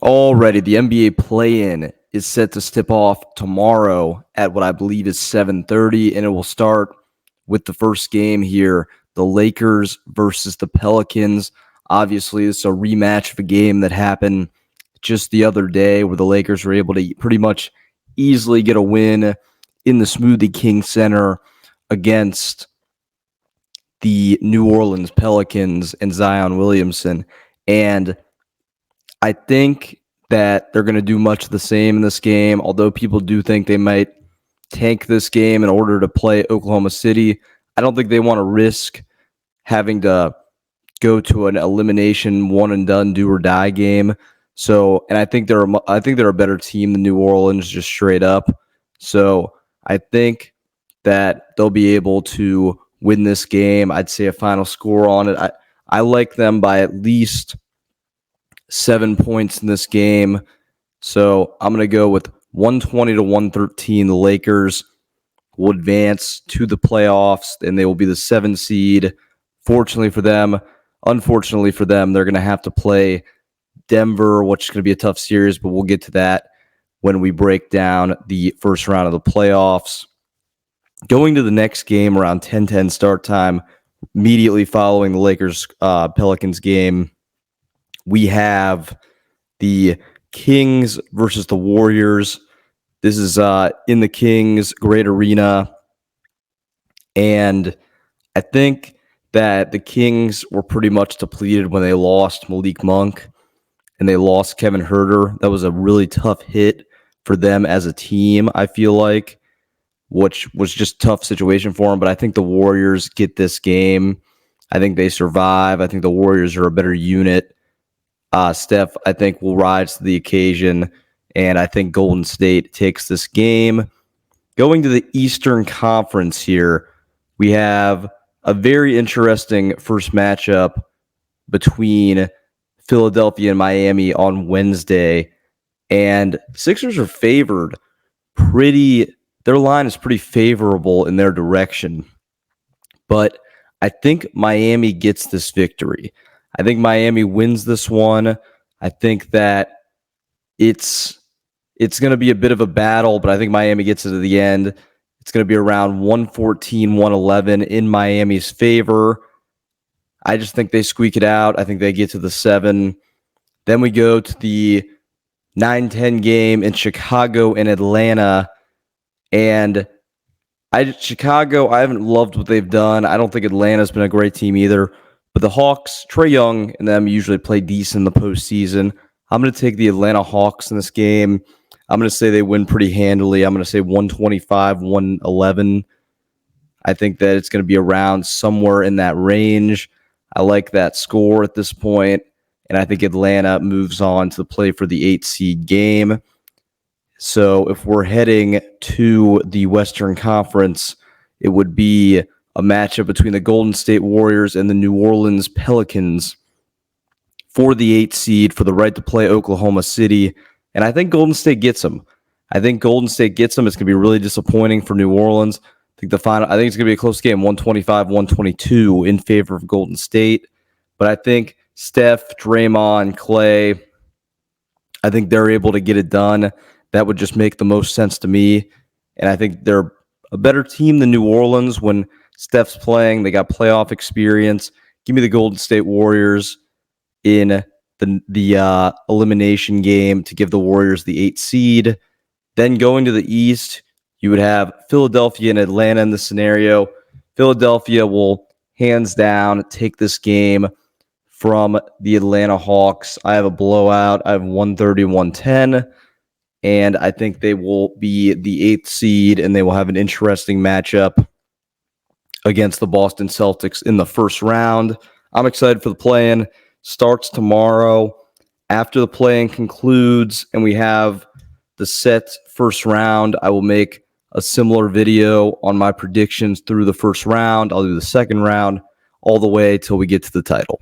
Alrighty, the NBA Play-in is set to tip off tomorrow at what I believe is 7:30, and it will start with the first game here, the Lakers versus the Pelicans. Obviously, it's a rematch of a game that happened just the other day where the Lakers were able to pretty much easily get a win in the Smoothie King Center against the New Orleans Pelicans and Zion Williamson. And I think that they're going to do much the same in this game, although people do think they might tank this game in order to play Oklahoma City. I don't think they want to risk having to go to an elimination one and done do or die game. So, and I think they're a better team than New Orleans, just straight up. So, I think that they'll be able to win this game. I'd say a final score on it. I like them by at least 7 points in this game. So I'm going to go with 120 to 113. The Lakers will advance to the playoffs, and they will be the 7 seed. Fortunately for them, unfortunately for them, they're going to have to play Denver, which is going to be a tough series, but we'll get to that when we break down the first round of the playoffs. Going to the next game around 10:10 start time, immediately following the Lakers-Pelicans game, we have the Kings versus the Warriors. This is in the Kings Great Arena. And I think that the Kings were pretty much depleted when they lost Malik Monk and they lost Kevin Huerter. That was a really tough hit for them as a team, I feel like, which was just a tough situation for them. But I think the Warriors get this game. I think they survive. I think the Warriors are a better unit. Steph, I think, will rise to the occasion, and I think Golden State takes this game. Going to the Eastern Conference here, we have a very interesting first matchup between Philadelphia and Miami on Wednesday, and Sixers are favored their line is pretty favorable in their direction, but I think Miami gets this victory. I think Miami wins this one. I think that it's going to be a bit of a battle, but I think Miami gets it to the end. It's going to be around 114, 111 in Miami's favor. I just think they squeak it out. I think they get to the 7. Then we go to the 9-10 game in Chicago and Atlanta. And Chicago, I haven't loved what they've done. I don't think Atlanta's been a great team either. But the Hawks, Trae Young and them usually play decent in the postseason. I'm going to take the Atlanta Hawks in this game. I'm going to say they win pretty handily. I'm going to say 125, 111. I think that it's going to be around somewhere in that range. I like that score at this point, and I think Atlanta moves on to play for the 8 seed game. So if we're heading to the Western Conference, it would be a matchup between the Golden State Warriors and the New Orleans Pelicans for the 8 seed for the right to play Oklahoma City. And I think Golden State gets them. It's going to be really disappointing for New Orleans. I think it's going to be a close game, 125-122 in favor of Golden State. But I think Steph, Draymond, Clay, I think they're able to get it done. That would just make the most sense to me. And I think they're a better team than New Orleans when Steph's playing. They got playoff experience. Give me the Golden State Warriors in the elimination game to give the Warriors the 8 seed. Then going to the East, you would have Philadelphia and Atlanta in the scenario. Philadelphia will hands down take this game from the Atlanta Hawks. I have a blowout. I have 130-110. And I think they will be the 8th seed, and they will have an interesting matchup against the Boston Celtics in the first round. I'm excited for the play-in. Starts tomorrow. After the play-in concludes and we have the set first round, I will make a similar video on my predictions through the first round. I'll do the second round all the way till we get to the title.